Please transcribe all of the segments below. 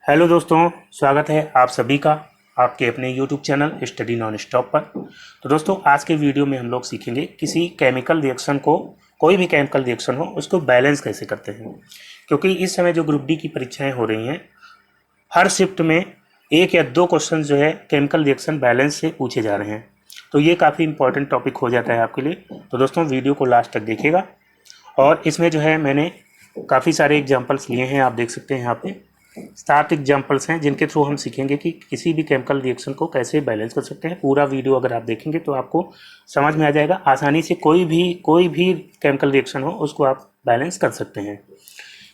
Hello दोस्तों, स्वागत है आप सभी का आपके अपने YouTube channel study non stop पर। तो दोस्तों, आज के वीडियो में हम लोग सीखेंगे किसी केमिकल रिएक्शन को, कोई भी केमिकल रिएक्शन हो उसको बैलेंस कैसे करते हैं। क्योंकि इस समय जो ग्रुप डी की परीक्षाएं हो रही हैं, हर शिफ्ट में एक या दो क्वेश्चन जो है केमिकल रिएक्शन बैलेंस से पूछे जा रहे हैं। तो ये काफ़ी इंपॉर्टेंट टॉपिक हो जाता है आपके लिए। तो दोस्तों, वीडियो को लास्ट तक देखिएगा। और इसमें जो है मैंने काफ़ी सारे एग्जाम्पल्स लिए हैं, आप देख सकते हैं यहाँ पे 7 एग्जाम्पल्स हैं जिनके थ्रू हम सीखेंगे कि किसी भी केमिकल रिएक्शन को कैसे बैलेंस कर सकते हैं। पूरा वीडियो अगर आप देखेंगे तो आपको समझ में आ जाएगा, आसानी से कोई भी केमिकल रिएक्शन हो उसको आप बैलेंस कर सकते हैं।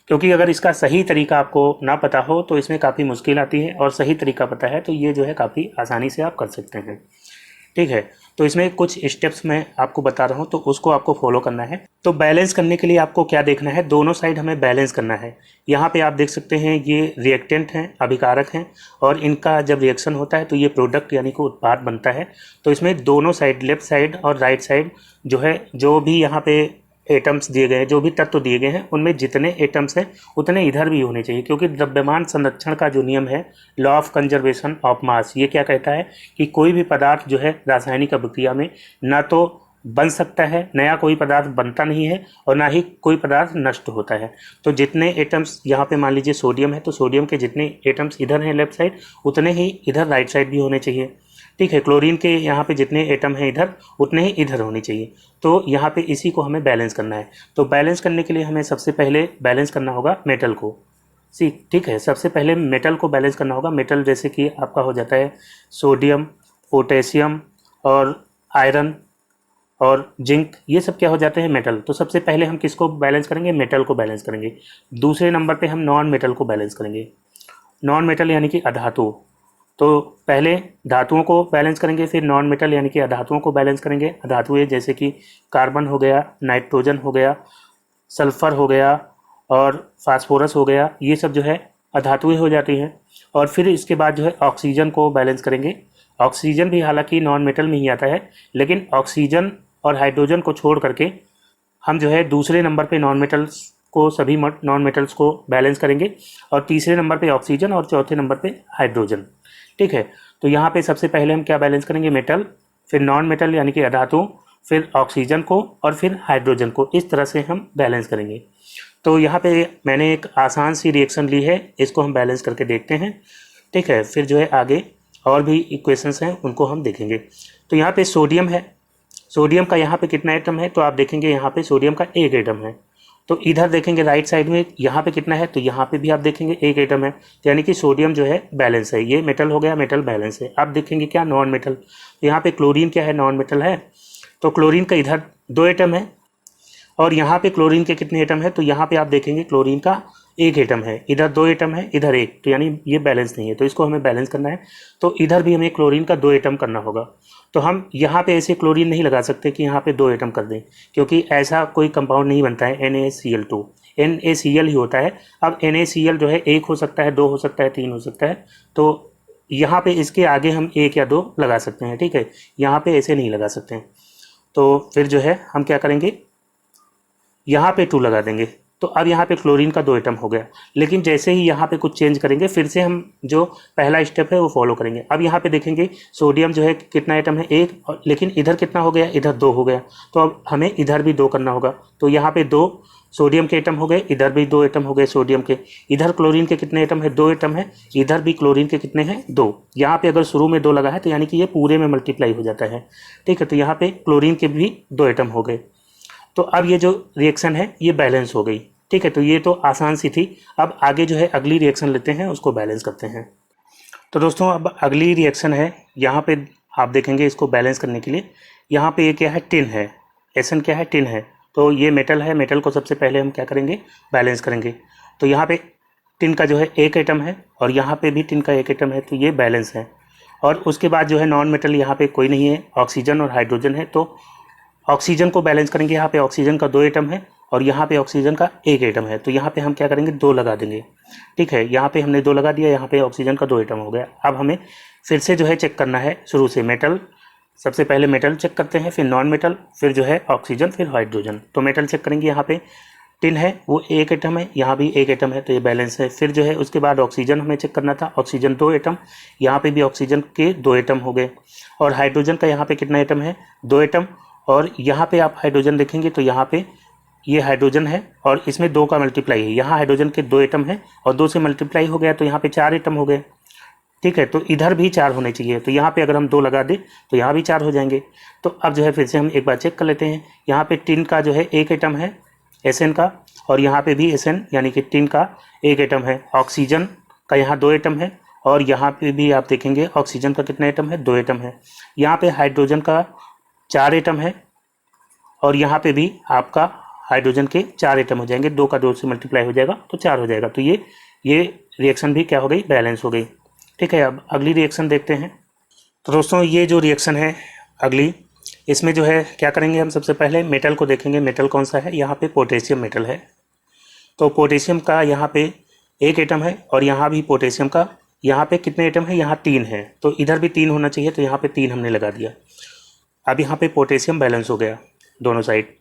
क्योंकि अगर इसका सही तरीका आपको ना पता हो तो इसमें काफ़ी मुश्किल आती है, और सही तरीका पता है तो ये जो है काफ़ी आसानी से आप कर सकते हैं। ठीक है, तो इसमें कुछ स्टेप्स मैं आपको बता रहा हूँ, तो उसको आपको फॉलो करना है। तो बैलेंस करने के लिए आपको क्या देखना है, दोनों साइड हमें बैलेंस करना है। यहाँ पे आप देख सकते हैं ये रिएक्टेंट हैं, अभिकारक हैं, और इनका जब रिएक्शन होता है तो ये प्रोडक्ट यानी कि उत्पाद बनता है। तो इसमें दोनों साइड, लेफ्ट साइड और राइट साइड जो है, जो भी यहाँ पे एटम्स दिए गए हैं, जो भी तत्व दिए गए हैं, उनमें जितने एटम्स हैं उतने इधर भी होने चाहिए। क्योंकि द्रव्यमान संरक्षण का जो नियम है, law of conservation of mass, ये क्या कहता है कि कोई भी पदार्थ जो है रासायनिक अभिक्रिया में ना तो बन सकता है, नया कोई पदार्थ बनता नहीं है, और ना ही कोई पदार्थ नष्ट होता है। तो जितने एटम्स यहाँ पे मान लीजिए सोडियम है, तो सोडियम के जितने एटम्स इधर हैं लेफ्ट साइड, उतने ही इधर राइट साइड भी होने चाहिए। ठीक है, क्लोरीन के यहाँ पे जितने एटम हैं इधर, उतने ही इधर होने चाहिए। तो यहाँ पे इसी को हमें बैलेंस करना है। तो बैलेंस करने के लिए हमें सबसे पहले बैलेंस करना होगा मेटल को। ठीक है, सबसे पहले मेटल को बैलेंस करना होगा। मेटल जैसे कि आपका हो जाता है सोडियम, पोटेशियम और आयरन और जिंक, ये सब क्या हो जाते हैं मेटल। तो सबसे पहले हम किसको बैलेंस करेंगे, मेटल को बैलेंस करेंगे। दूसरे नंबर पे हम नॉन मेटल को बैलेंस करेंगे। नॉन मेटल यानी कि अधातु। तो पहले धातुओं को बैलेंस करेंगे, फिर नॉन मेटल यानी कि अधातुओं को बैलेंस करेंगे। अधातुएं जैसे कि कार्बन हो गया, नाइट्रोजन हो गया, सल्फर हो गया और फास्फोरस हो गया, ये सब जो है अधातुएं हो जाती हैं। और फिर इसके बाद जो है ऑक्सीजन को बैलेंस करेंगे। ऑक्सीजन भी हालांकि नॉन मेटल में ही आता है, लेकिन ऑक्सीजन और हाइड्रोजन को छोड़ करके हम जो है दूसरे नंबर पे नॉन मेटल्स को, सभी नॉन मेटल्स को बैलेंस करेंगे। और तीसरे नंबर पे ऑक्सीजन और चौथे नंबर पे हाइड्रोजन। ठीक है, तो यहाँ पे सबसे पहले हम क्या बैलेंस करेंगे, मेटल, फिर नॉन मेटल यानी कि अधातु, फिर ऑक्सीजन को और फिर हाइड्रोजन को। इस तरह से हम बैलेंस करेंगे। तो यहाँ पे मैंने एक आसान सी रिएक्शन ली है, इसको हम बैलेंस करके देखते हैं। ठीक है, फिर जो है आगे और भी इक्वेशंस हैं उनको हम देखेंगे। तो यहाँ पे सोडियम है, सोडियम का यहाँ पे कितना एटम है, तो आप देखेंगे यहाँ पे सोडियम का एक एटम है। तो इधर देखेंगे राइट साइड में यहाँ पे कितना है, तो यहाँ पे भी आप देखेंगे एक एटम है। तो यानी कि सोडियम जो है बैलेंस है, ये मेटल हो गया, मेटल बैलेंस है। आप देखेंगे क्या, नॉन मेटल। तो यहाँ पे क्लोरीन क्या है, नॉन मेटल है। तो क्लोरीन का इधर 2 एटम है, और यहाँ पे क्लोरीन के कितने एटम है, तो यहाँ पे आप देखेंगे क्लोरीन का एक एटम है, इधर 2 एटम है, इधर एक। तो यानी ये बैलेंस नहीं है, तो इसको हमें बैलेंस करना है। तो इधर भी हमें क्लोरीन का 2 एटम करना होगा। तो हम यहाँ पे ऐसे क्लोरीन नहीं लगा सकते कि यहाँ पे 2 एटम कर दें, क्योंकि ऐसा कोई कंपाउंड नहीं बनता है। NaCl2 NaCl ही होता है। अब NaCl जो है एक हो सकता है, 2 हो सकता है, 3 हो सकता है। तो यहाँ पे इसके आगे हम 1 या 2 लगा सकते हैं। ठीक है, यहाँ पे ऐसे नहीं लगा सकते हैं। तो फिर जो है हम क्या करेंगे, यहाँ पे 2 लगा देंगे। तो अब यहाँ पे क्लोरीन का 2 एटम हो गया। लेकिन जैसे ही यहाँ पे कुछ चेंज करेंगे, फिर से हम जो पहला स्टेप है वो फॉलो करेंगे। अब यहाँ पे देखेंगे सोडियम जो है कितना एटम है, 1, लेकिन इधर कितना हो गया, इधर 2 हो गया। तो अब हमें इधर भी 2 करना होगा। तो यहाँ पे 2 सोडियम के एटम हो गए, इधर भी 2 एटम हो गए सोडियम के। इधर क्लोरीन के कितने एटम है, 2 एटम है। इधर भी क्लोरीन के कितने हैं, 2। यहाँ पे अगर शुरू में 2 लगा है तो यानी कि ये पूरे में मल्टीप्लाई हो जाता है। ठीक है, तो यहाँ पे क्लोरीन के भी 2 एटम हो गए। तो अब ये जो रिएक्शन है ये बैलेंस हो गई। ठीक है, तो ये तो आसान सी थी। अब आगे जो है अगली रिएक्शन लेते हैं, उसको बैलेंस करते हैं। तो दोस्तों, अब अगली रिएक्शन है, यहाँ पे आप देखेंगे इसको बैलेंस करने के लिए। यहाँ पे ये क्या है, टिन है। एसन क्या है, टिन है। तो ये मेटल है, मेटल को सबसे पहले हम क्या करेंगे, बैलेंस करेंगे। तो यहाँ पे टिन का जो है एक एटम है, और यहाँ पे भी टिन का एक एटम है, तो ये बैलेंस है। और उसके बाद जो है नॉन मेटल यहाँ पे कोई नहीं है, ऑक्सीजन और हाइड्रोजन है। तो ऑक्सीजन को बैलेंस करेंगे। यहाँ पे ऑक्सीजन का 2 एटम है, और यहाँ पे ऑक्सीजन का एक एटम है। तो यहाँ पे हम क्या करेंगे, 2 लगा देंगे। ठीक है, यहाँ पे हमने 2 लगा दिया, यहाँ पे ऑक्सीजन का 2 एटम हो गया। अब हमें फिर से जो है चेक करना है शुरू से। मेटल, सबसे पहले मेटल चेक करते हैं, फिर नॉन मेटल, फिर जो है ऑक्सीजन, फिर हाइड्रोजन। तो मेटल चेक करेंगे यहाँ पे टिन है वो एक एटम है, यहाँ भी एक एटम है, तो ये बैलेंस है। फिर जो है उसके बाद ऑक्सीजन हमें चेक करना था, ऑक्सीजन 2 एटम, यहाँ पे भी ऑक्सीजन के 2 एटम हो गए। और हाइड्रोजन का यहाँ पे कितना एटम है, 2 एटम। और यहाँ पे आप हाइड्रोजन देखेंगे तो यहाँ पे ये हाइड्रोजन है और इसमें 2 का मल्टीप्लाई है, यहाँ हाइड्रोजन के 2 एटम है और 2 से मल्टीप्लाई हो गया तो यहाँ पे 4 एटम हो गए। ठीक है, तो इधर भी 4 होने चाहिए, तो यहाँ पे अगर हम 2 लगा दें तो यहाँ भी 4 हो जाएंगे। तो अब जो है फिर से हम एक बार चेक कर लेते हैं। यहाँ पे टिन का जो है 1 एटम है SN का, और यहाँ पे भी SN यानी कि टिन का 1 एटम है। ऑक्सीजन का यहाँ 2 एटम है और यहाँ पे भी आप देखेंगे ऑक्सीजन का कितना एटम है, 2 एटम है। यहाँ पे हाइड्रोजन का 4 एटम है और यहाँ पे भी आपका हाइड्रोजन के 4 एटम हो जाएंगे, 2 का 2 से मल्टीप्लाई हो जाएगा तो 4 हो जाएगा। तो ये रिएक्शन भी क्या हो गई, बैलेंस हो गई। ठीक है, अब अगली रिएक्शन देखते हैं। तो दोस्तों ये जो रिएक्शन है अगली, इसमें जो है क्या करेंगे हम, सबसे पहले मेटल को देखेंगे। मेटल कौन सा है, यहाँ पे पोटेशियम मेटल है। तो पोटेशियम का यहाँ पे 1 एटम है और यहाँ भी पोटेशियम का यहाँ पे कितने एटम है, यहाँ 3 है, तो इधर भी 3 होना चाहिए, तो यहाँ पे 3 हमने लगा दिया। अब यहाँ पे पोटेशियम बैलेंस हो गया दोनों साइड।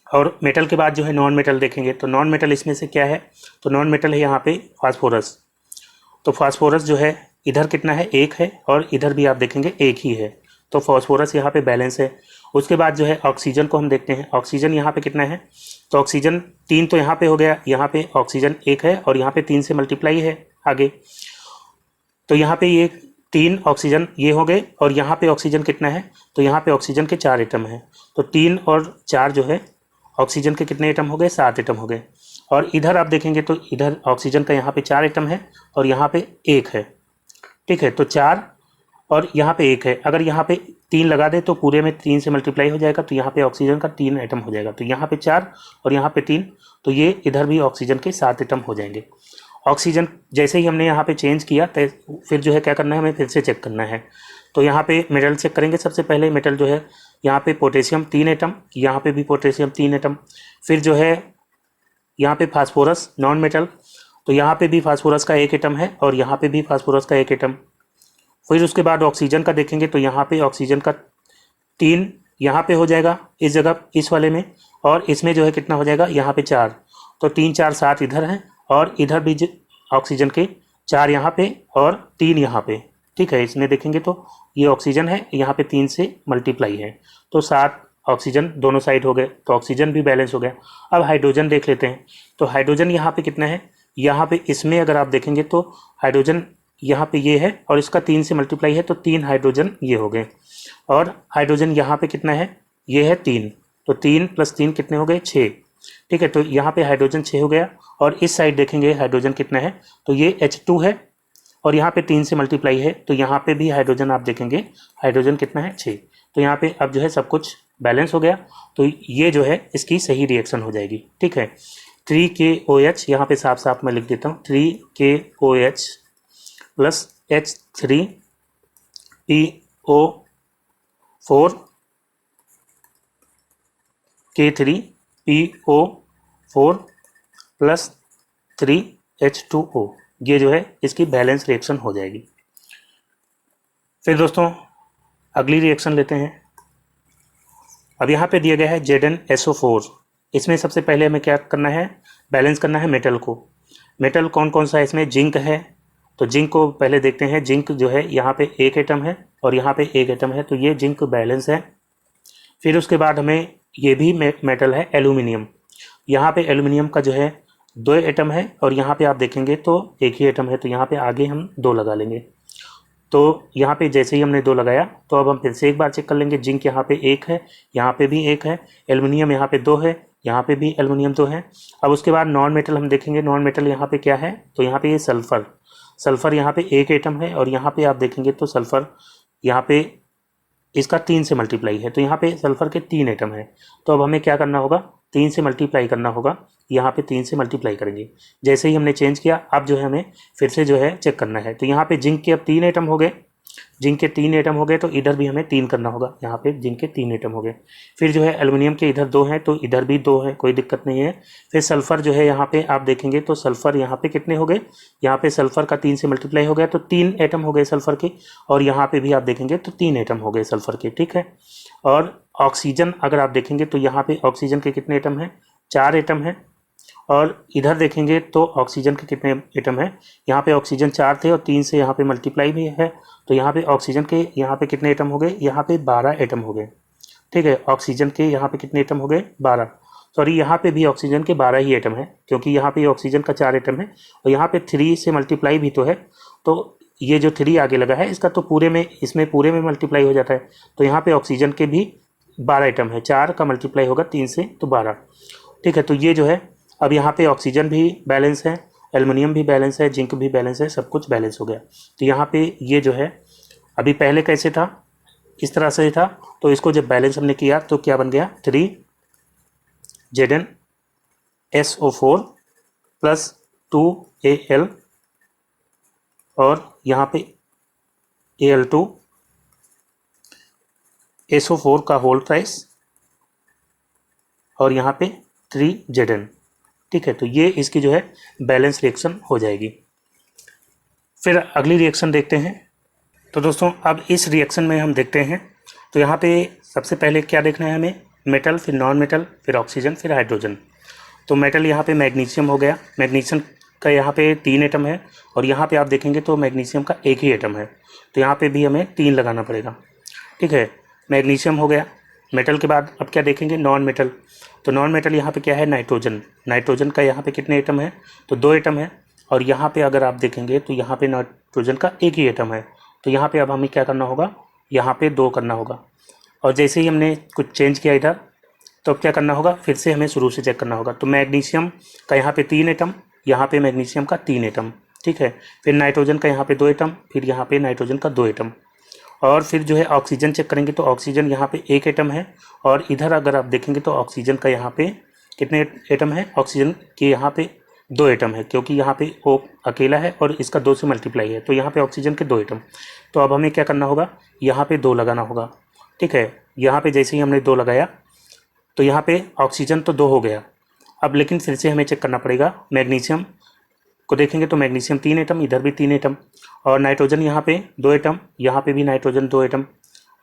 और मेटल के बाद जो है नॉन मेटल देखेंगे, तो नॉन मेटल इसमें से क्या है, तो नॉन मेटल है यहाँ पे फास्फोरस। तो फास्फोरस जो है इधर कितना है, 1 है और इधर भी आप देखेंगे 1 ही है, तो फास्फोरस यहाँ पे बैलेंस है। उसके बाद जो है ऑक्सीजन को हम देखते हैं। ऑक्सीजन यहाँ पे कितना है, तो ऑक्सीजन 3 तो यहाँ पे हो गया, यहाँ पे ऑक्सीजन 1 है और यहाँ पे 3 से मल्टीप्लाई है आगे, तो यहाँ पे ये 3 ऑक्सीजन ये हो गए। और यहाँ पे ऑक्सीजन कितना है, तो यहाँ पे ऑक्सीजन के 4 एटम है, तो 3 और 4 जो है ऑक्सीजन के कितने एटम हो गए, 7 एटम हो गए। और इधर आप देखेंगे तो इधर ऑक्सीजन का यहाँ पे 4 एटम है और यहाँ पे 1 है। ठीक है, तो 4 और यहाँ पे 1 है, अगर यहाँ पे 3 लगा दे तो पूरे में 3 से मल्टीप्लाई हो जाएगा, तो यहाँ पे ऑक्सीजन का 3 एटम हो जाएगा, तो यहाँ पे 4 और यहाँ पे 3, तो ये इधर भी ऑक्सीजन के 7 एटम हो जाएंगे। ऑक्सीजन जैसे ही हमने यहाँ पे चेंज किया तो फिर जो है क्या करना है, हमें फिर से चेक करना है। तो यहाँ पे मेटल चेक करेंगे। सबसे पहले मेटल जो है यहाँ पे पोटेशियम 3 एटम, यहाँ पे भी पोटेशियम 3 एटम। फिर जो है यहाँ पे फास्फोरस नॉन मेटल, तो यहाँ पे भी फास्फोरस का 1 एटम है और यहाँ पे भी फास्फोरस का 1 एटम। फिर उसके बाद ऑक्सीजन का देखेंगे तो यहाँ पे ऑक्सीजन का 3 यहाँ पे हो जाएगा इस जगह, इस वाले में, और इसमें जो है कितना हो जाएगा, यहाँ पे 4, तो 3 4 7 इधर हैं और इधर भी ऑक्सीजन के 4 यहाँ पे और 3 यहाँ पे। ठीक है, इसमें देखेंगे तो ये ऑक्सीजन है, यहाँ पे 3 से मल्टीप्लाई है, तो 7 ऑक्सीजन दोनों साइड हो गए, तो ऑक्सीजन भी बैलेंस हो गया। अब हाइड्रोजन देख लेते हैं। तो हाइड्रोजन यहाँ पे कितना है, यहाँ पे इसमें अगर आप देखेंगे तो हाइड्रोजन यहाँ पे ये है और इसका 3 से मल्टीप्लाई है, तो 3 हाइड्रोजन ये हो गए। और हाइड्रोजन यहाँ पे कितना है, ये है 3, तो 3 + 3 कितने हो गए, 6। ठीक है, तो यहाँ पे हाइड्रोजन 6 हो गया। और इस साइड देखेंगे हाइड्रोजन कितना है, तो ये H2 है और यहाँ पे 3 से मल्टीप्लाई है, तो यहाँ पे भी हाइड्रोजन आप देखेंगे हाइड्रोजन कितना है, 6। तो यहाँ पे अब जो है सब कुछ बैलेंस हो गया, तो ये जो है इसकी सही रिएक्शन हो जाएगी। ठीक है, 3KOH यहाँ पे साफ साफ मैं लिख देता हूँ, 3KOH + H3PO4 K3PO4 + 3H2O, ये जो है इसकी बैलेंस रिएक्शन हो जाएगी। फिर दोस्तों अगली रिएक्शन लेते हैं। अब यहाँ पे दिया गया है ZnSO4। इसमें सबसे पहले हमें क्या करना है, बैलेंस करना है मेटल को। मेटल कौन कौन सा है इसमें, जिंक है, तो जिंक को पहले देखते हैं। जिंक जो है यहाँ पे 1 एटम है और यहाँ पे 1 एटम है, तो ये जिंक बैलेंस है। फिर उसके बाद हमें ये भी मेटल है एल्यूमिनियम। यहाँ पे एल्यूमिनियम का जो है 2 एटम है और यहाँ पे आप देखेंगे तो 1 ही एटम है, तो यहाँ पे आगे हम 2 लगा लेंगे। तो यहाँ पे जैसे ही हमने 2 लगाया तो अब हम फिर से एक बार चेक कर लेंगे। जिंक यहाँ पे 1 है, यहाँ पे भी 1 है, एल्यूमिनियम यहाँ पे 2 है, यहाँ पे भी एल्यूमिनियम 2 है। अब उसके बाद नॉन मेटल हम देखेंगे। नॉन मेटल यहाँ पे क्या है, तो यहाँ पे ये सल्फ़र यहाँ पे 1 एटम है और यहाँ पे आप देखेंगे तो सल्फ़र यहाँ पे इसका 3 से मल्टीप्लाई है, तो यहाँ पे सल्फ़र के 3 एटम है। तो अब हमें क्या करना होगा, 3 से मल्टीप्लाई करना होगा, यहाँ पे 3 से मल्टीप्लाई करेंगे। जैसे ही हमने चेंज किया अब जो है हमें फिर से जो है चेक करना है। तो यहाँ पे जिंक के अब 3 एटम हो गए, जिंक के 3 एटम हो गए, तो इधर भी हमें 3 करना होगा। यहाँ पे जिंक के 3 एटम हो गए। फिर जो है एल्युमिनियम के इधर 2 हैं, तो इधर भी 2 है, कोई दिक्कत नहीं है। फिर सल्फ़र जो है यहाँ पे आप देखेंगे तो सल्फ़र यहाँ पे कितने हो गए, यहाँ पे सल्फ़र का 3 से मल्टीप्लाई हो गया, तो 3 एटम हो गए सल्फ़र के। और यहाँ पे भी आप देखेंगे तो 3 एटम हो गए सल्फ़र के। ठीक है, और ऑक्सीजन अगर आप देखेंगे तो यहाँ पे ऑक्सीजन के कितने एटम हैं, 4 एटम है, और इधर देखेंगे तो ऑक्सीजन के कितने एटम है। यहाँ पे ऑक्सीजन 4 थे और 3 से यहाँ पे मल्टीप्लाई भी है, तो यहाँ पे ऑक्सीजन के यहाँ पे कितने एटम हो गए, यहाँ पे 12 एटम हो गए। ठीक है, ऑक्सीजन के यहाँ पे कितने एटम हो गए, 12। सॉरी, यहाँ पे भी ऑक्सीजन के 12 ही एटम है, क्योंकि यहाँ पे ऑक्सीजन का 4 एटम है और यहाँ पे 3 से मल्टीप्लाई भी तो है, तो ये जो 3 आगे लगा है इसका तो पूरे में, इसमें पूरे में मल्टीप्लाई हो जाता है। तो यहाँ पे ऑक्सीजन के भी 12 एटम है, 4 का मल्टीप्लाई होगा 3 से तो 12। ठीक है, तो ये जो है, अब यहाँ पे ऑक्सीजन भी बैलेंस है, एल्युमिनियम भी बैलेंस है, जिंक भी बैलेंस है, सब कुछ बैलेंस हो गया। तो यहाँ पे ये जो है, अभी पहले कैसे था, इस तरह से था, तो इसको जब बैलेंस हमने किया तो क्या बन गया, 3ZnSO4 प्लस 2Al और यहाँ पे Al2 SO4 का होल ट्राइस और यहाँ पे 3Zn। ठीक है, तो ये इसकी जो है बैलेंस रिएक्शन हो जाएगी। फिर अगली रिएक्शन देखते हैं। तो दोस्तों अब इस रिएक्शन में हम देखते हैं, तो यहाँ पे सबसे पहले क्या देखना है हमें, मेटल, फिर नॉन मेटल, फिर ऑक्सीजन, फिर हाइड्रोजन। तो मेटल यहाँ पे मैग्नीशियम हो गया, मैग्नीशियम का यहाँ पे 3 एटम है और यहाँ पे आप देखेंगे तो मैग्नीशियम का 1 ही एटम है, तो यहाँ पे भी हमें 3 लगाना पड़ेगा। ठीक है, मैग्नीशियम हो गया। मेटल के बाद अब क्या देखेंगे, नॉन मेटल। तो नॉन मेटल यहाँ पे क्या है, नाइट्रोजन। नाइट्रोजन का यहाँ पे कितने एटम है, तो 2 एटम है, और यहाँ पे अगर आप देखेंगे तो यहाँ पे नाइट्रोजन का 1 ही एटम है, तो यहाँ पे अब हमें क्या करना होगा, यहाँ पे 2 करना होगा। और जैसे ही हमने कुछ चेंज किया इधर, तो अब क्या करना होगा, फिर से हमें शुरू से चेक करना होगा। तो मैग्नीशियम का यहाँ पे 3 एटम, यहाँ पे मैग्नीशियम का 3 एटम। ठीक है, फिर नाइट्रोजन का यहाँ पे 2 एटम, फिर यहाँ पे नाइट्रोजन का 2 एटम। और फिर जो है ऑक्सीजन चेक करेंगे तो ऑक्सीजन यहाँ पे 1 एटम है, और इधर अगर आप देखेंगे तो ऑक्सीजन का यहाँ पे कितने एटम है, ऑक्सीजन के यहाँ पे 2 एटम है, क्योंकि यहाँ पे O अकेला है और इसका 2 से मल्टीप्लाई है, तो यहाँ पे ऑक्सीजन के 2 एटम। तो अब हमें क्या करना होगा, यहाँ पे 2 लगाना होगा। ठीक है, यहाँ पे जैसे ही हमने 2 लगाया तो यहाँ पे ऑक्सीजन तो 2 हो गया। अब लेकिन फिर से हमें चेक करना पड़ेगा, मैग्नीशियम को देखेंगे तो मैग्नीशियम 3 एटम, इधर भी 3 एटम, और नाइट्रोजन यहाँ पे 2 एटम, यहाँ पे भी नाइट्रोजन 2 एटम।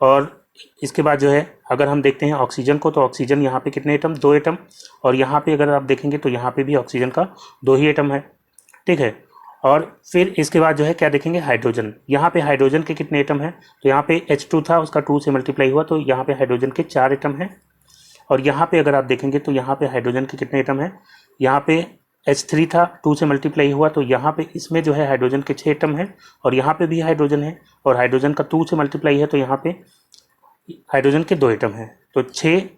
और इसके बाद जो है अगर हम देखते हैं ऑक्सीजन को, तो ऑक्सीजन यहाँ पे कितने एटम, 2 एटम, और यहाँ पे अगर आप देखेंगे तो यहाँ पे भी ऑक्सीजन का 2 ही एटम है। ठीक है, और फिर इसके बाद जो है क्या देखेंगे, हाइड्रोजन। यहाँ पे हाइड्रोजन के कितने एटम हैं, तो यहाँ पे H2 था, उसका 2 से मल्टीप्लाई हुआ, तो यहाँ पे हाइड्रोजन के 4 एटम हैं। और यहाँ पे अगर आप देखेंगे तो यहाँ पे हाइड्रोजन के कितने एटम हैं, यहाँ पे H3 था, 2 से मल्टीप्लाई हुआ, तो यहाँ पे इसमें जो है हाइड्रोजन के 6 एटम हैं, और यहाँ पे भी हाइड्रोजन है, और हाइड्रोजन का 2 से मल्टीप्लाई है, तो यहाँ पे हाइड्रोजन के 2 एटम हैं, तो 6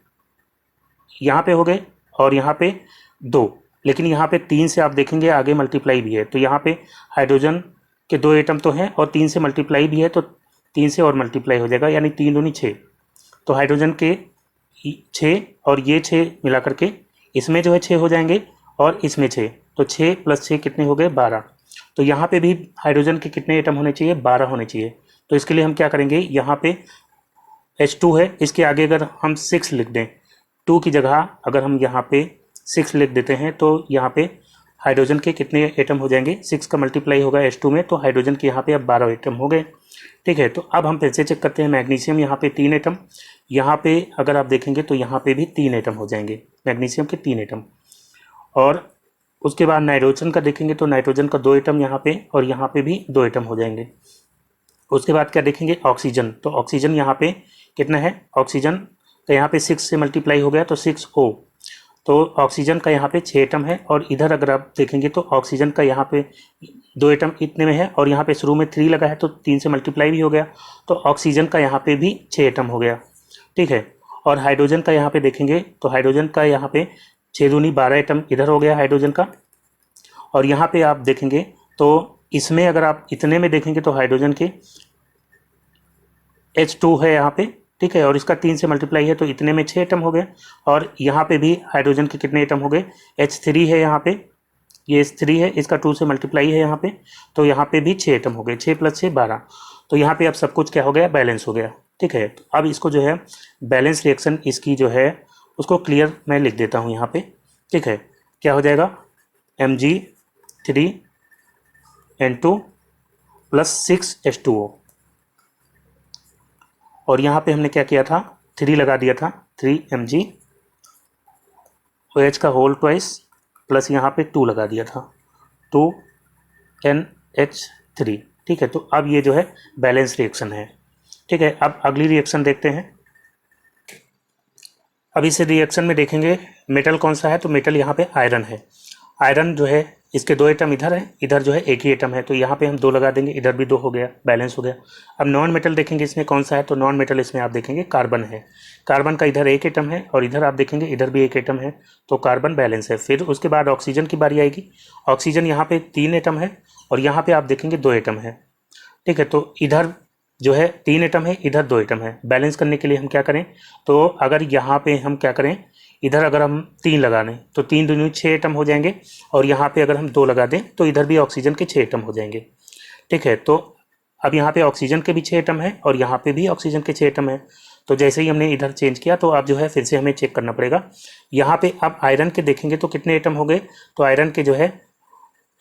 यहाँ पे हो गए, और यहाँ पे 2। लेकिन यहाँ पे 3 से आप देखेंगे आगे मल्टीप्लाई भी है, तो यहाँ पे हाइड्रोजन के 2 एटम तो हैं और 3 से मल्टीप्लाई भी है, तो 3 से और मल्टीप्लाई हो जाएगा, यानी 3 दूनी 6। तो हाइड्रोजन के 6 और ये 6 मिला करके इसमें जो है 6 हो जाएंगे, और इसमें 6, तो 6 + 6 कितने हो गए, 12। तो यहाँ पे भी हाइड्रोजन के कितने एटम होने चाहिए, 12 होने चाहिए। तो इसके लिए हम क्या करेंगे, यहाँ पे H2 है, इसके आगे अगर हम 6 लिख दें, 2 की जगह अगर हम यहाँ पे 6 लिख देते हैं, तो यहाँ पे हाइड्रोजन के कितने एटम हो जाएंगे, 6 का मल्टीप्लाई होगा H2 में, तो हाइड्रोजन के यहाँ पे अब 12 एटम हो गए। ठीक है, तो अब हम फिर से चेक करते हैं, मैग्नीशियम यहाँ पे 3 एटम, यहाँ पे अगर आप देखेंगे तो यहाँ पे भी 3 एटम हो जाएंगे, मैग्नीशियम के 3 एटम। और उसके बाद नाइट्रोजन का देखेंगे तो नाइट्रोजन का 2 एटम यहाँ पे, और यहाँ पे भी 2 एटम हो जाएंगे। उसके बाद क्या देखेंगे, ऑक्सीजन। तो ऑक्सीजन यहाँ पे कितना है, ऑक्सीजन का यहाँ पे 6 से मल्टीप्लाई हो गया, तो 6O। तो ऑक्सीजन का यहाँ पे 6 एटम है, और इधर अगर आप देखेंगे तो ऑक्सीजन का यहाँ पे 2 एटम इतने में है, और यहाँ पे शुरू में 3 लगा है, तो 3 से मल्टीप्लाई भी हो गया, तो ऑक्सीजन का यहाँ पे भी 6 एटम हो गया। ठीक है, और हाइड्रोजन का यहाँ पे देखेंगे तो हाइड्रोजन का यहाँ पे 6 दूनी 12 एटम इधर हो गया हाइड्रोजन का। और यहाँ पे आप देखेंगे तो इसमें अगर आप इतने में देखेंगे तो हाइड्रोजन के H2 है यहाँ पे, ठीक है, और इसका 3 से मल्टीप्लाई है, तो इतने में 6 एटम हो गए। और यहाँ पे भी हाइड्रोजन के कितने एटम हो गए, H3 है यहाँ पे, ये H3 है, इसका 2 से मल्टीप्लाई है यहाँ पे, तो यहाँ पे भी 6 एटम हो गए, 6 + 6 12। तो यहाँ पे अब सब कुछ क्या हो गया, बैलेंस हो गया। ठीक है, तो अब इसको जो है बैलेंस रिएक्शन इसकी जो है उसको क्लियर मैं लिख देता हूँ यहाँ पे। ठीक है, क्या हो जाएगा, Mg3N2 + 6H2O, और यहाँ पे हमने क्या किया था, 3 लगा दिया था, 3 Mg, तो H का होल ट्वाइस प्लस यहाँ पे 2 लगा दिया था, 2NH3। ठीक है, तो अब ये जो है बैलेंस रिएक्शन है। ठीक है, अब अगली रिएक्शन देखते हैं। अब इस रिएक्शन में देखेंगे मेटल कौन सा है, तो मेटल यहाँ पे आयरन है। आयरन जो है इसके 2 एटम इधर है, इधर जो है एक ही एटम है, तो यहाँ पे हम 2 लगा देंगे, इधर भी 2 हो गया, बैलेंस हो गया। अब नॉन मेटल देखेंगे इसमें कौन सा है, तो नॉन मेटल इसमें आप देखेंगे कार्बन है। कार्बन का इधर एक एटम है और इधर आप देखेंगे इधर भी एक एटम है, तो कार्बन बैलेंस है। फिर उसके बाद ऑक्सीजन की बारी आएगी। ऑक्सीजन यहाँ पे 3 एटम है और यहाँ पे आप देखेंगे 2 एटम है। ठीक है, तो इधर जो है 3 एटम है, इधर 2 एटम है। बैलेंस करने के लिए हम क्या करें, तो अगर यहाँ पे हम क्या करें, इधर अगर हम 3 लगा दें तो 3 दूनी 6 एटम हो जाएंगे, और यहाँ पे अगर हम 2 लगा दें तो इधर भी ऑक्सीजन के 6 एटम हो जाएंगे। ठीक है, तो अब यहाँ पे ऑक्सीजन के भी 6 एटम है और यहाँ पे भी ऑक्सीजन के 6 एटम है। तो जैसे ही हमने इधर चेंज किया तो अब जो है फिर से हमें चेक करना पड़ेगा। यहाँ पे अब आयरन के देखेंगे तो कितने एटम हो गए, तो आयरन के जो है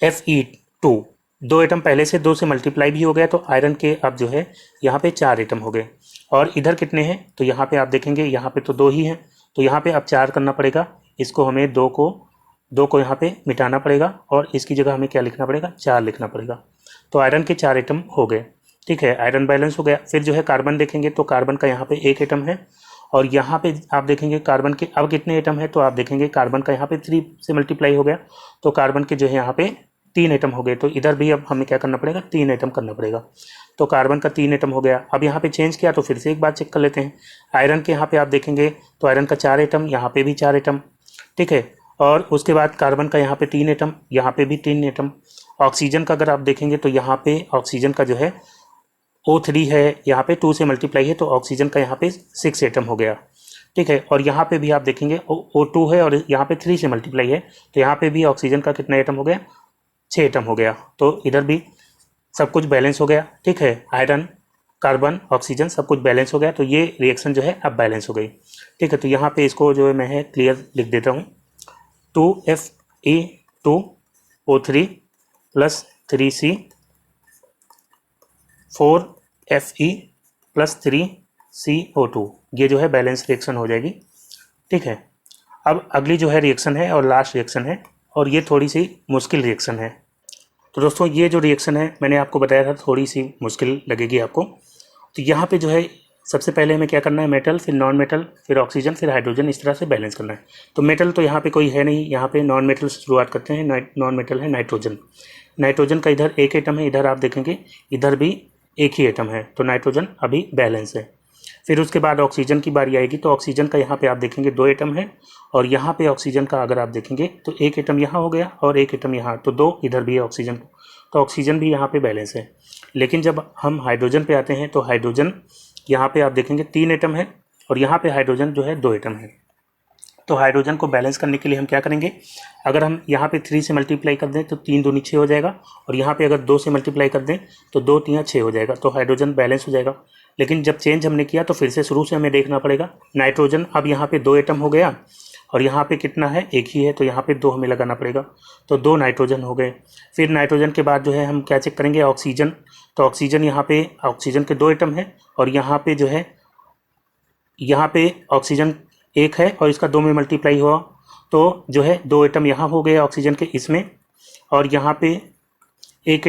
Fe2, 2 एटम पहले से 2 से मल्टीप्लाई भी हो गया, तो आयरन के अब जो है यहाँ पे 4 एटम हो गए। और इधर कितने हैं, तो यहाँ पे आप देखेंगे यहाँ पे तो 2 ही हैं, तो यहाँ पे अब 4 करना पड़ेगा। इसको हमें 2 को यहाँ पे मिटाना पड़ेगा और इसकी जगह हमें क्या लिखना पड़ेगा, 4 लिखना पड़ेगा। तो आयरन के 4 एटम हो गए। ठीक है, आयरन बैलेंस हो गया। फिर जो है कार्बन देखेंगे तो कार्बन का यहाँ पे 1 एटम है और यहाँ पे आप देखेंगे कार्बन के अब कितने एटम है, तो आप देखेंगे कार्बन का यहाँ पे 3 से मल्टीप्लाई हो गया, तो कार्बन के जो है यहाँ पे 3 एटम हो गए। तो इधर भी अब हमें क्या करना पड़ेगा, 3 एटम करना पड़ेगा। तो कार्बन का 3 एटम हो गया। अब यहाँ पे चेंज किया तो फिर से एक बार चेक कर लेते हैं। आयरन के यहाँ पे आप देखेंगे तो आयरन का 4 एटम, यहाँ पे भी 4 एटम। ठीक है, और उसके बाद कार्बन का यहाँ पे 3 एटम, यहाँ पे भी 3 एटम। ऑक्सीजन का अगर आप देखेंगे तो यहाँ पे ऑक्सीजन का जो है O3 है, यहाँ पे 2 से मल्टीप्लाई है, तो ऑक्सीजन का यहाँ पे 6 एटम हो गया। ठीक है, और यहाँ पे भी आप देखेंगे O2 है और यहाँ पे 3 से मल्टीप्लाई है, तो यहाँ पे भी ऑक्सीजन का कितना एटम हो गया, 6 एटम हो गया। तो इधर भी सब कुछ बैलेंस हो गया। ठीक है, आयरन, कार्बन, ऑक्सीजन सब कुछ बैलेंस हो गया, तो ये रिएक्शन जो है अब बैलेंस हो गई। ठीक है, तो यहाँ पे इसको जो है मैं क्लियर लिख देता हूँ, 2Fe2O3 plus 3C 4Fe plus 3CO2, ये जो है बैलेंस रिएक्शन हो जाएगी। ठीक है, अब अगली जो है रिएक्शन है और लास्ट रिएक्शन है, और ये थोड़ी सी मुश्किल रिएक्शन है। तो दोस्तों ये जो रिएक्शन है मैंने आपको बताया था थोड़ी सी मुश्किल लगेगी आपको। तो यहाँ पे जो है सबसे पहले हमें क्या करना है, मेटल, फिर नॉन मेटल, फिर ऑक्सीजन, फिर हाइड्रोजन, इस तरह से बैलेंस करना है। तो मेटल तो यहाँ पे कोई है नहीं, यहाँ पे नॉन मेटल से शुरुआत करते हैं। नॉन मेटल है नाइट्रोजन। नाइट्रोजन का इधर 1 एटम है, इधर आप देखेंगे इधर भी 1 ही एटम है, तो नाइट्रोजन अभी बैलेंस है। फिर उसके बाद ऑक्सीजन की बारी आएगी, तो ऑक्सीजन का यहाँ पे आप देखेंगे 2 एटम है और यहाँ पे ऑक्सीजन का अगर आप देखेंगे तो 1 एटम यहाँ हो गया और 1 एटम यहाँ, तो 2 इधर भी है ऑक्सीजन, तो ऑक्सीजन भी यहाँ पे बैलेंस है। लेकिन जब हम हाइड्रोजन पे आते हैं तो हाइड्रोजन यहाँ पे आप देखेंगे 3 एटम है और यहाँ पे हाइड्रोजन जो है 2 एटम है। तो हाइड्रोजन को बैलेंस करने के लिए हम क्या करेंगे, अगर हम यहाँ पे 3 से मल्टीप्लाई कर दें तो 3 दूनी 6 हो जाएगा, और यहाँ पे अगर 2 से मल्टीप्लाई कर दें तो 2 3 6 हो जाएगा, तो हाइड्रोजन बैलेंस हो जाएगा। लेकिन जब चेंज हमने किया तो फिर से शुरू से हमें देखना पड़ेगा। नाइट्रोजन अब यहाँ पे 2 एटम हो गया और यहाँ पे कितना है, 1 ही है, तो यहाँ पे 2 हमें लगाना पड़ेगा, तो 2 नाइट्रोजन हो गए। फिर नाइट्रोजन के बाद जो है हम क्या चेक करेंगे, ऑक्सीजन। तो ऑक्सीजन यहाँ पे ऑक्सीजन के 2 एटम है और यहाँ पे जो है यहाँ पे ऑक्सीजन 1 है और इसका 2 में मल्टीप्लाई हुआ तो जो है 2 एटम यहाँ हो गए ऑक्सीजन के इसमें, और यहाँ पे 1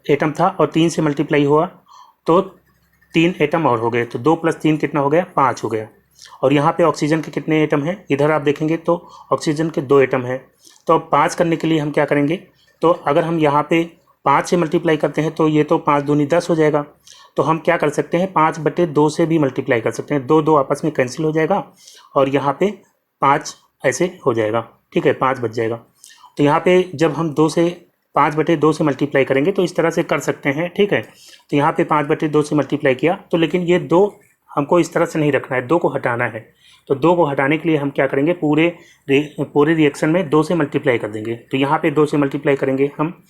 एटम था और 3 से मल्टीप्लाई हुआ तो 3 एटम और हो गए, तो 2 + 3 कितना हो गया, 5 हो गया। और यहाँ पे ऑक्सीजन के कितने एटम हैं, इधर आप देखेंगे तो ऑक्सीजन के 2 एटम है। तो अब 5 करने के लिए हम क्या करेंगे, तो अगर हम यहाँ पे 5 से मल्टीप्लाई करते हैं तो ये तो 5 दूनी 10 हो जाएगा, तो हम क्या कर सकते हैं, 5/2 से भी मल्टीप्लाई कर सकते हैं, 2 आपस में कैंसिल हो जाएगा और यहाँ पे 5 ऐसे हो जाएगा। ठीक है, 5 बच जाएगा। तो यहाँ पे जब हम 5/2 से मल्टीप्लाई करेंगे तो इस तरह से कर सकते हैं। ठीक है, तो यहाँ पे 5/2 से मल्टीप्लाई किया, तो लेकिन ये 2 हमको इस तरह से नहीं रखना है, 2 को हटाना है। तो 2 को हटाने के लिए हम क्या करेंगे, पूरे रिएक्शन में 2 से मल्टीप्लाई कर देंगे। तो यहाँ पे 2 से मल्टीप्लाई करेंगे हम,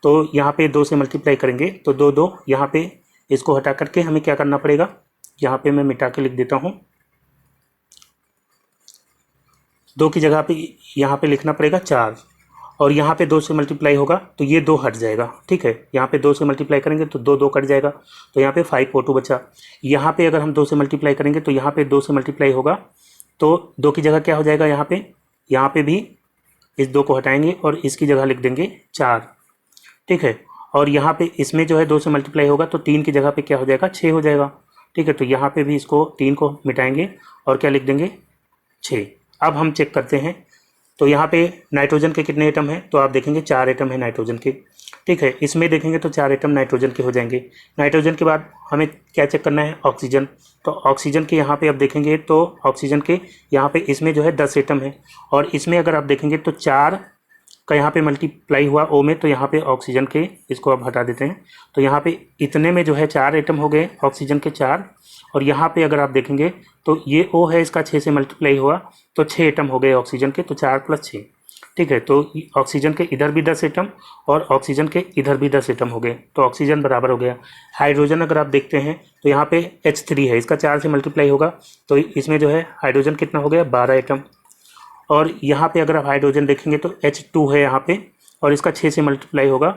तो यहाँ पे 2 से मल्टीप्लाई करेंगे तो 2 यहाँ पे इसको हटा करके हमें क्या करना पड़ेगा, यहाँ पे मैं मिटा के लिख देता हूँ, 2 की जगह पे यहाँ पे लिखना पड़ेगा 4, और यहाँ पे 2 से मल्टीप्लाई होगा तो ये 2 हट जाएगा। ठीक है, यहाँ पे 2 से मल्टीप्लाई करेंगे तो 2 कट जाएगा, तो यहाँ पे 5O2 बचा। यहाँ पे अगर हम 2 से मल्टीप्लाई करेंगे तो यहाँ पे 2 से मल्टीप्लाई होगा तो 2 की जगह क्या हो जाएगा, यहाँ पे यहाँ पे भी इस 2 को हटाएंगे और इसकी जगह लिख देंगे 4, ठीक है। और यहाँ पे इसमें जो है 2 से मल्टीप्लाई होगा तो 3 की जगह पे क्या हो जाएगा, 6 हो जाएगा, ठीक है। तो यहाँ पे भी इसको 3 को मिटाएंगे और क्या लिख देंगे, 6। अब हम चेक करते हैं। तो यहाँ पे नाइट्रोजन के कितने एटम हैं, तो आप देखेंगे 4 एटम है नाइट्रोजन के, ठीक है। इसमें देखेंगे तो 4 एटम नाइट्रोजन के हो जाएंगे। नाइट्रोजन के बाद हमें क्या चेक करना है, ऑक्सीजन। तो ऑक्सीजन के यहाँ पे अब देखेंगे तो ऑक्सीजन के यहाँ पे इसमें जो है 10 एटम है और इसमें अगर आप देखेंगे तो 4 का यहाँ पे मल्टीप्लाई हुआ O में, तो यहाँ पे ऑक्सीजन के इसको अब हटा देते हैं। तो यहाँ पे इतने में जो है 4 एटम हो गए ऑक्सीजन के 4, और यहाँ पे अगर आप देखेंगे तो ये O है, इसका 6 से मल्टीप्लाई हुआ तो 6 एटम हो गए ऑक्सीजन के, तो 4 + 6, ठीक है। तो ऑक्सीजन के इधर भी 10 एटम और ऑक्सीजन के इधर भी 10 एटम हो गए, तो ऑक्सीजन बराबर हो गया। हाइड्रोजन अगर आप देखते हैं तो यहाँ पे H3 है, इसका 4 से मल्टीप्लाई होगा तो इसमें जो है हाइड्रोजन कितना हो गया, 12 एटम। और यहाँ पे अगर आप हाइड्रोजन देखेंगे तो H2 है यहाँ पे और इसका 6 से मल्टीप्लाई होगा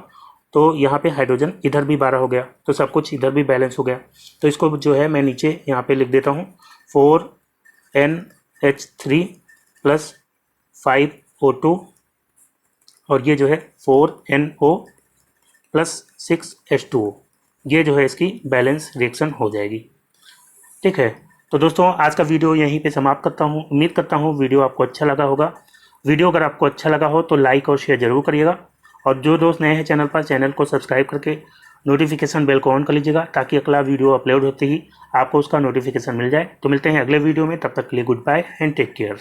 तो यहाँ पे हाइड्रोजन इधर भी 12 हो गया, तो सब कुछ इधर भी बैलेंस हो गया। तो इसको जो है मैं नीचे यहाँ पे लिख देता हूँ 4NH3 + 5O2 और ये जो है 4NO + 6H2O, ये जो है इसकी बैलेंस रिएक्शन हो जाएगी, ठीक है। तो दोस्तों आज का वीडियो यहीं पे समाप्त करता हूँ। उम्मीद करता हूँ वीडियो आपको अच्छा लगा होगा। वीडियो अगर आपको अच्छा लगा हो तो लाइक और शेयर जरूर करिएगा, और जो दोस्त नए हैं चैनल पर, चैनल को सब्सक्राइब करके नोटिफिकेशन बेल को ऑन कर लीजिएगा ताकि अगला वीडियो अपलोड होते ही आपको उसका नोटिफिकेशन मिल जाए। तो मिलते हैं अगले वीडियो में, तब तक के लिए goodbye and take care.